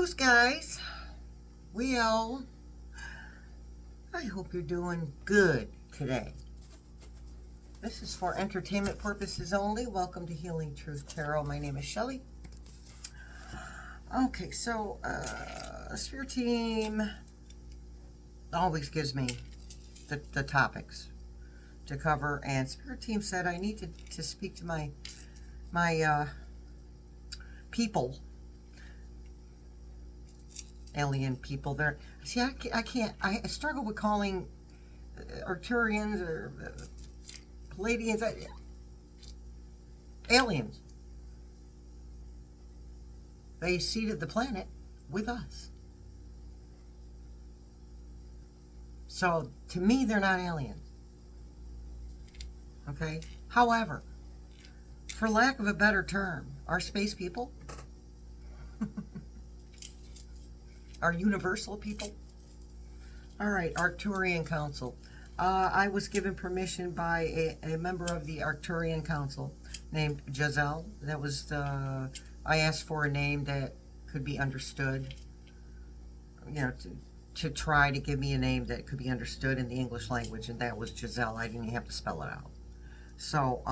Hellos, guys. Well, I hope you're doing good today. This is for entertainment purposes only. Welcome to Healing Truth Tarot. My name is Shelley. Okay, so Spirit Team always gives me the topics to cover, and Spirit Team said I need to speak to my people, alien people. There, see, I can't. I struggle with calling Arcturians or Palladians aliens. They seeded the planet with us. So, to me, they're not aliens. Okay? However, for lack of a better term, our space people, our universal people. All right, Arcturian Council. I was given permission by a member of the Arcturian Council named Jazelle. That was I asked for a name that could be understood, you know, to try to give me a name that could be understood in the English language, and that was Jazelle. I didn't even have to spell it out. So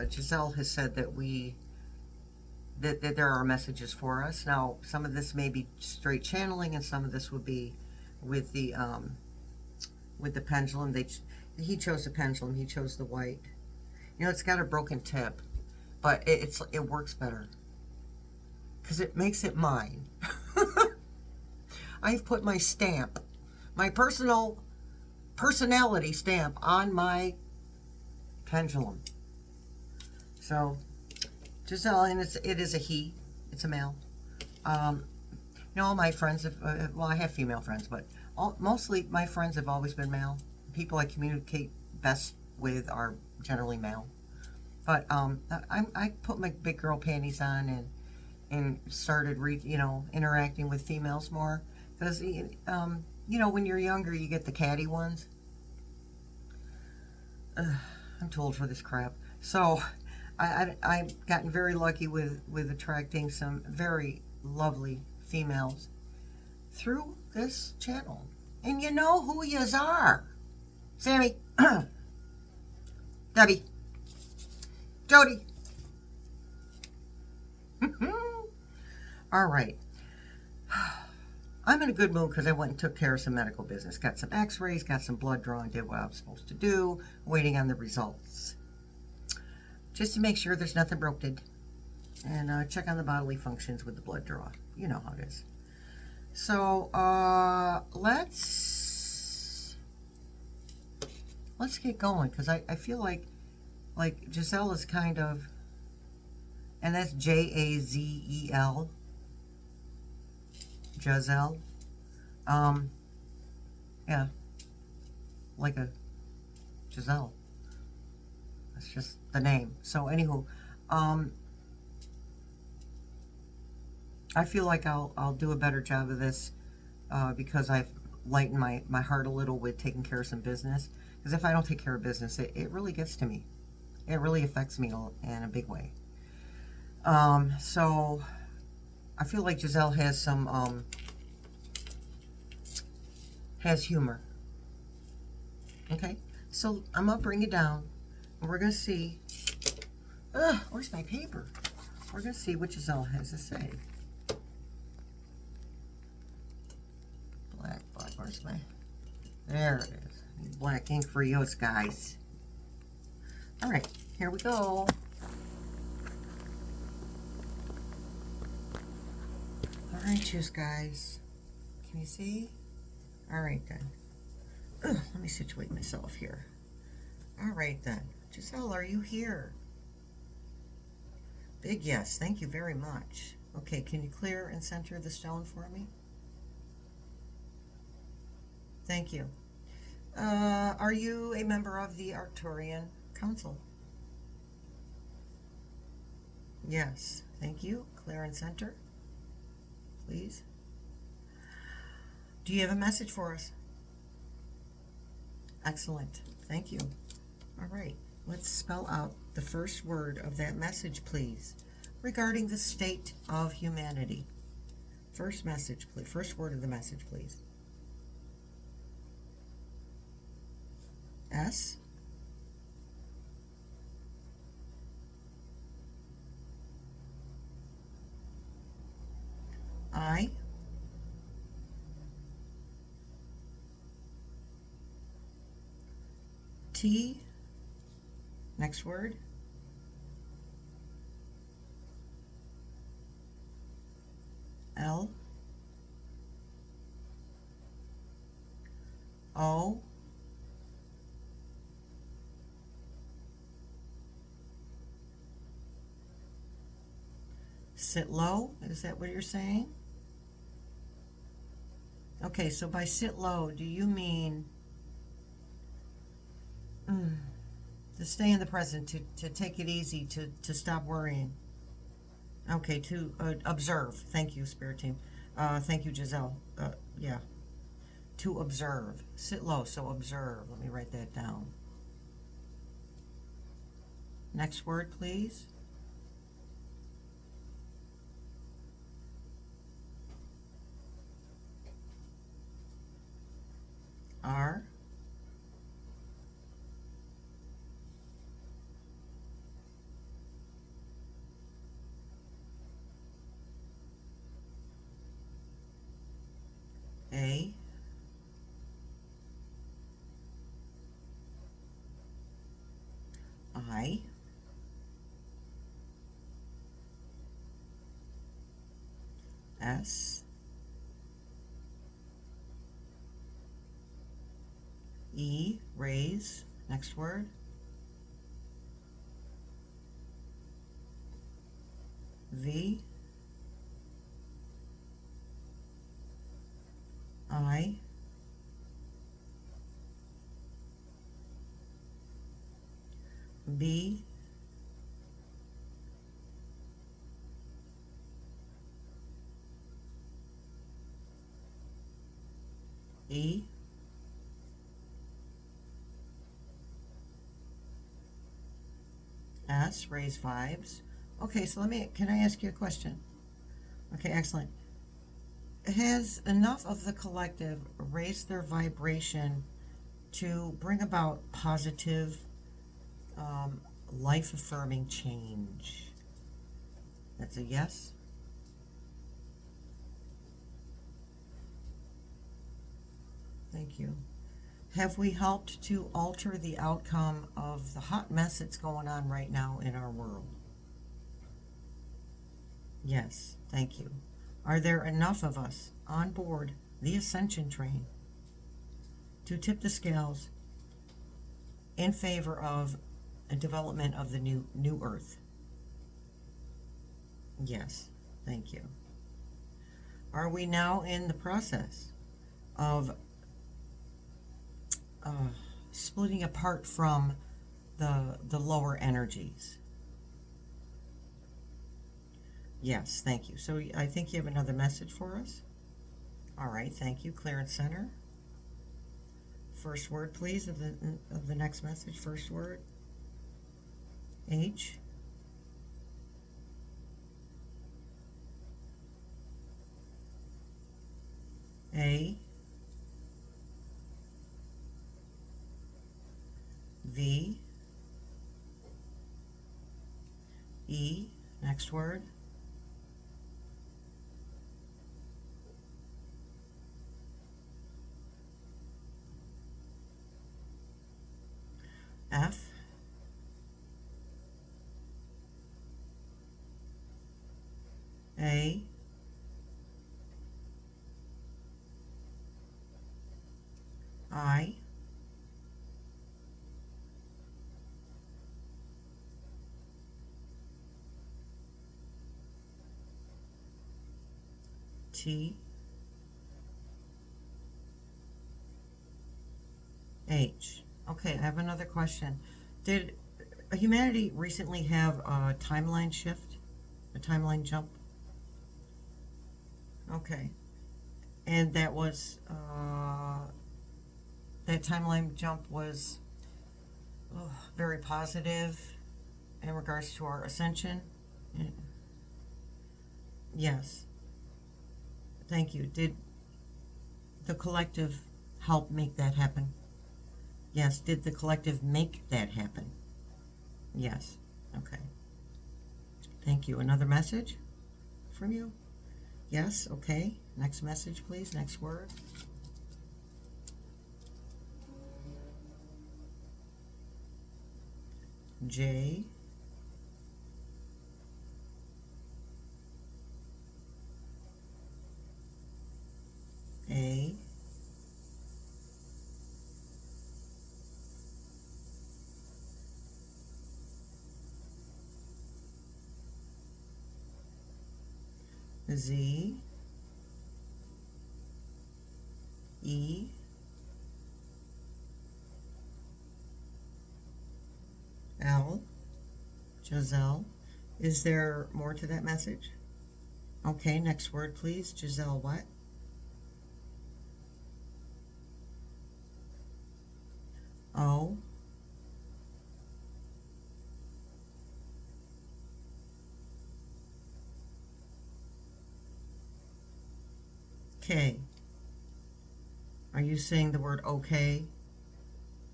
Jazelle has said that that there are messages for us. Now, some of this may be straight channeling, and some of this would be with the pendulum. He chose the pendulum. He chose the white. You know, it's got a broken tip, but it works better because it makes it mine. I've put my stamp, my personality stamp on my pendulum. So, Jazelle, and it is a he. It's a male. All my friends well, I have female friends, but mostly my friends have always been male. People I communicate best with are generally male. But I put my big girl panties on and started interacting with females more because when you're younger you get the catty ones. I'm too old for this crap. So I've gotten very lucky with attracting some very lovely females through this channel. And you know who yous are. Sammy, Debbie, Jody. All right. I'm in a good mood because I went and took care of some medical business. Got some x-rays, got some blood drawn, did what I was supposed to do, waiting on the results. Just to make sure there's nothing broken. And check on the bodily functions with the blood draw. You know how it is. So, let's get going, because I feel like Jazelle is kind of, and that's Jazel, Jazelle. Yeah, like a Jazelle. That's just the name. So, anywho, I feel like I'll do a better job of this because I've lightened my heart a little with taking care of some business. Because if I don't take care of business, it really gets to me. It really affects me in a big way. So I feel like Jazelle has some has humor. Okay, so I'm gonna bring it down, and we're gonna see. Where's my paper? We're gonna see what Jazelle has to say. Black. Where's my? There it is. Black ink for you guys. All right, here we go. All right, you guys. Can you see? All right then. Let me situate myself here. All right then. Jazelle, are you here? Big yes. Thank you very much. Okay, can you clear and center the stone for me? Thank you. Are you a member of the Arcturian Council? Yes. Thank you. Clear and center, please. Do you have a message for us? Excellent. Thank you. All right. Let's spell out the first word of that message, please, regarding the state of humanity. First message, please. First word of the message, please. S. I. T. Next word. L. O. Sit low, is that what you're saying? Okay, so by sit low, do you mean to stay in the present, to take it easy, to stop worrying? Okay, to observe. Thank you, Spirit Team. Thank you, Jazelle. Yeah, to observe. Sit low, so observe. Let me write that down. Next word, please. R. A. I. S. E. Raise. Next word. V. I. B. E. S. Raise vibes. Okay, so can I ask you a question? Okay, excellent. Has enough of the collective raised their vibration to bring about positive, life-affirming change? That's a yes. Thank you. Have we helped to alter the outcome of the hot mess that's going on right now in our world? Yes, thank you. Are there enough of us on board the ascension train to tip the scales in favor of a development of the new Earth? Yes, thank you. Are we now in the process of splitting apart from the lower energies? Yes, thank you. So I think you have another message for us. All right, thank you. Clear and center. First word, please, of the next message. First word. H. A. V. E. Next word. F. A. I. T. H. Okay, I have another question. Did humanity recently have a timeline shift? A timeline jump? Okay. And that was, that timeline jump was very positive in regards to our ascension? Yes. Thank you. Did the collective help make that happen? Yes. Did the collective make that happen? Yes. Okay. Thank you. Another message from you? Yes. Okay. Next message, please. Next word. J. A. Z. E. L. Jazelle. Is there more to that message? Okay, next word, please. Jazelle, what? O. K. Are you saying the word okay?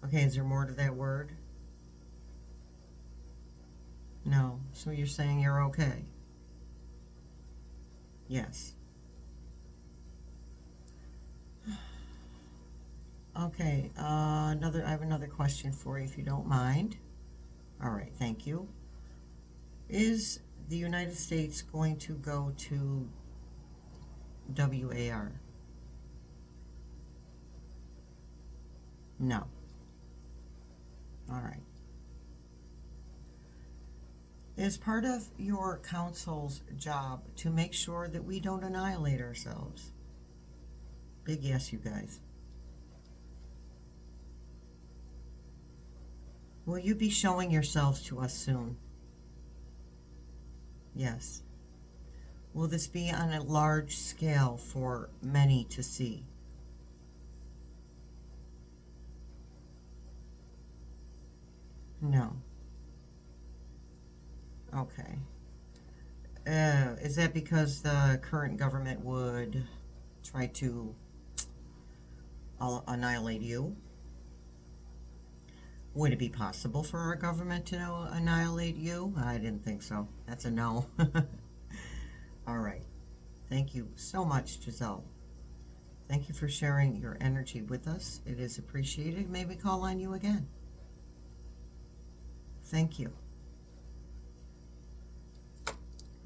Okay, is there more to that word? No. So you're saying you're okay? Yes. Okay, I have another question for you if you don't mind. All right, thank you. Is the United States going to go to WAR? No. All right. Is part of your council's job to make sure that we don't annihilate ourselves? Big yes, you guys. Will you be showing yourselves to us soon? Yes. Will this be on a large scale for many to see? No. Okay. Is that because the current government would try to annihilate you? Would it be possible for our government to annihilate you? I didn't think so. That's a no. All right. Thank you so much, Jazelle. Thank you for sharing your energy with us. It is appreciated. May we call on you again? Thank you.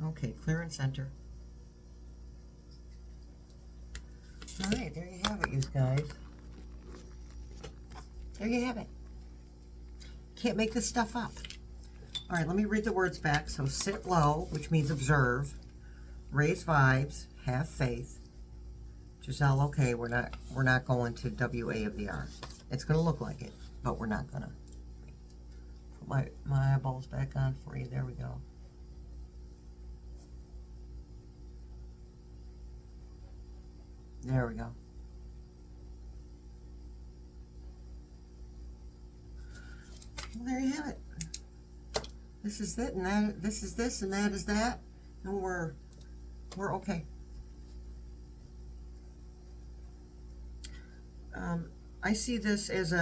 Okay, clear and center. All right, there you have it, you guys. There you have it. Can't make this stuff up. All right, let me read the words back. So sit low, which means observe, raise vibes, have faith. Jazelle, okay, we're not going to WA of the R. It's gonna look like it, but we're not gonna. Put my eyeballs back on for you. There we go. There we go. Well, there you have it. This is it, and that. This is this, and that is that, and we're okay. I see this as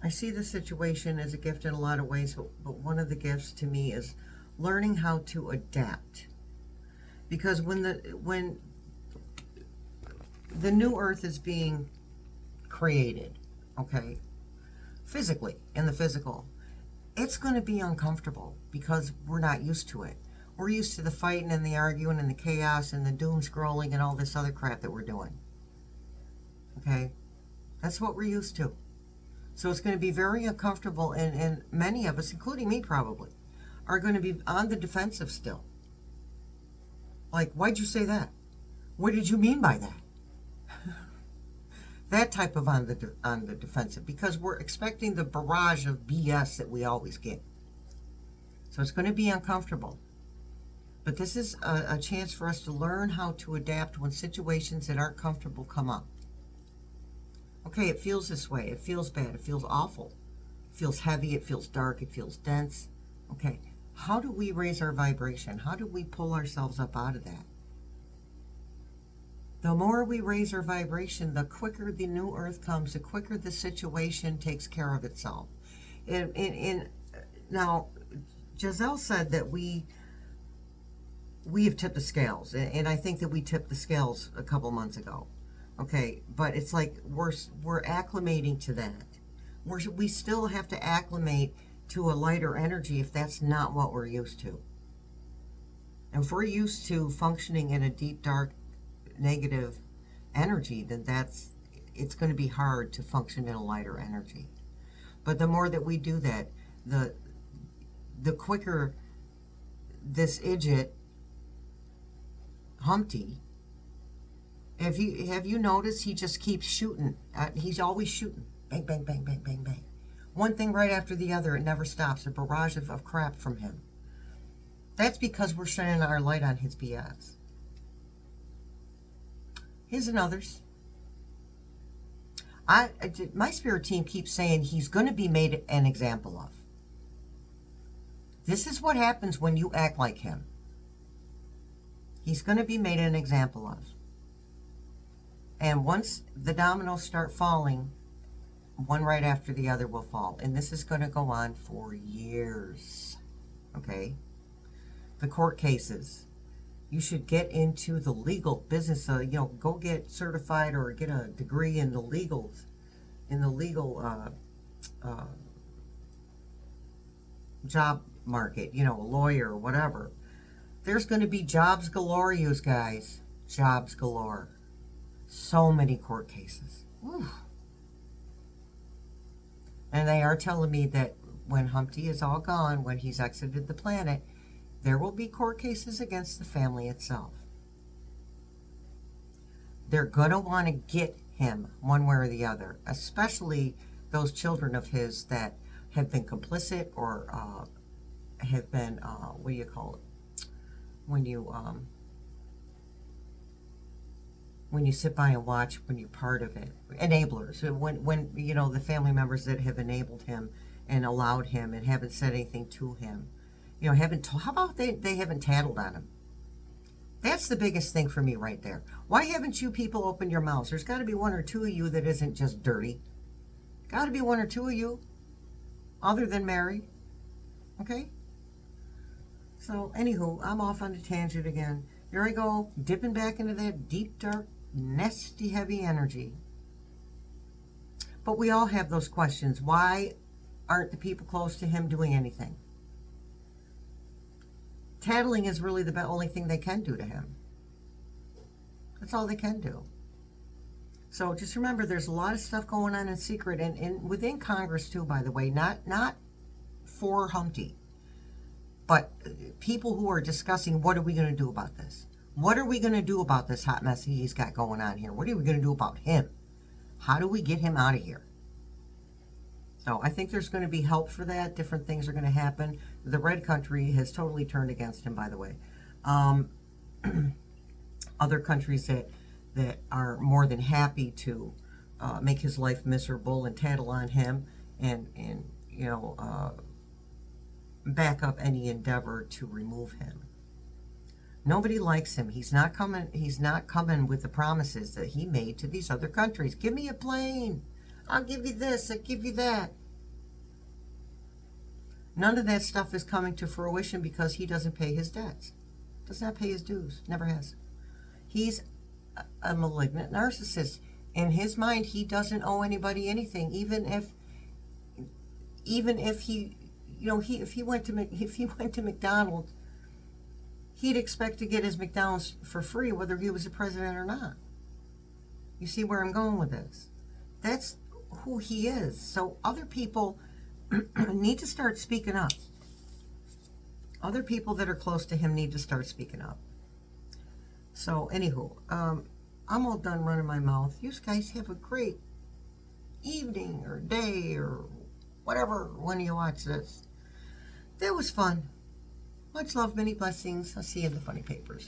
I see the situation as a gift in a lot of ways, but one of the gifts to me is learning how to adapt. Because when the new earth is being created, okay, physically, in the physical, it's going to be uncomfortable because we're not used to it. We're used to the fighting and the arguing and the chaos and the doom scrolling and all this other crap that we're doing. Okay? That's what we're used to. So it's going to be very uncomfortable, and many of us, including me probably, are going to be on the defensive still. Like, why'd you say that? What did you mean by that? That type of on the defensive, because we're expecting the barrage of BS that we always get. So it's going to be uncomfortable. But this is a chance for us to learn how to adapt when situations that aren't comfortable come up. Okay, it feels this way. It feels bad. It feels awful. It feels heavy. It feels dark. It feels dense. Okay, How do we raise our vibration? How do we pull ourselves up out of that? The more we raise our vibration, the quicker the new earth comes, the quicker the situation takes care of itself. Now, Jazelle said that we have tipped the scales, and I think that we tipped the scales a couple months ago. Okay, but it's like we're acclimating to that. We still have to acclimate to a lighter energy if that's not what we're used to. And if we're used to functioning in a deep, dark, negative energy, then it's going to be hard to function in a lighter energy. But the more that we do that, the quicker this idiot Humpty, have you noticed he just keeps shooting? He's always shooting. Bang, bang, bang, bang, bang, bang. One thing right after the other. It never stops. A barrage of crap from him. That's because we're shining our light on his BS. His and others. My spirit team keeps saying he's going to be made an example of. This is what happens when you act like him. He's going to be made an example of. And once the dominoes start falling, one right after the other will fall. And this is going to go on for years. Okay? The court cases. You should get into the legal business. Go get certified or get a degree in the legal job market. A lawyer or whatever. There's going to be jobs galore, you guys. Jobs galore. So many court cases. Whew. And they are telling me that when Humpty is all gone, when he's exited the planet, there will be court cases against the family itself. They're going to want to get him one way or the other, especially those children of his that have been complicit or have been, what do you call it? When you sit by and watch, when you're part of it. Enablers. When the family members that have enabled him and allowed him and haven't said anything to him. How about they haven't tattled on him? That's the biggest thing for me right there. Why haven't you people opened your mouths? There's got to be one or two of you that isn't just dirty. Got to be one or two of you, other than Mary. Okay? So, anywho, I'm off on a tangent again. Here I go, dipping back into that deep, dark, nasty, heavy energy. But we all have those questions. Why aren't the people close to him doing anything? Tattling is really the only thing they can do to him. That's all they can do. So just remember, there's a lot of stuff going on in secret, and within Congress too, by the way, not for Humpty, but people who are discussing, what are we going to do about this? What are we going to do about this hot mess he's got going on here? What are we going to do about him? How do we get him out of here? So I think there's going to be help for that. Different things are going to happen. The Red Country has totally turned against him, by the way. Other countries that are more than happy to make his life miserable and tattle on him and back up any endeavor to remove him. Nobody likes him. He's not coming with the promises that he made to these other countries. Give me a plane. I'll give you this. I'll give you that. None of that stuff is coming to fruition because he doesn't pay his debts. Does not pay his dues. Never has. He's a malignant narcissist. In his mind, he doesn't owe anybody anything. Even if he, if he went to McDonald's, he'd expect to get his McDonald's for free, whether he was a president or not. You see where I'm going with this? That's who he is. So other people need to start speaking up. Other people that are close to him need to start speaking up. So, anywho, I'm all done running my mouth. You guys have a great evening or day or whatever when you watch this. That was fun. Much love, many blessings. I'll see you in the funny papers.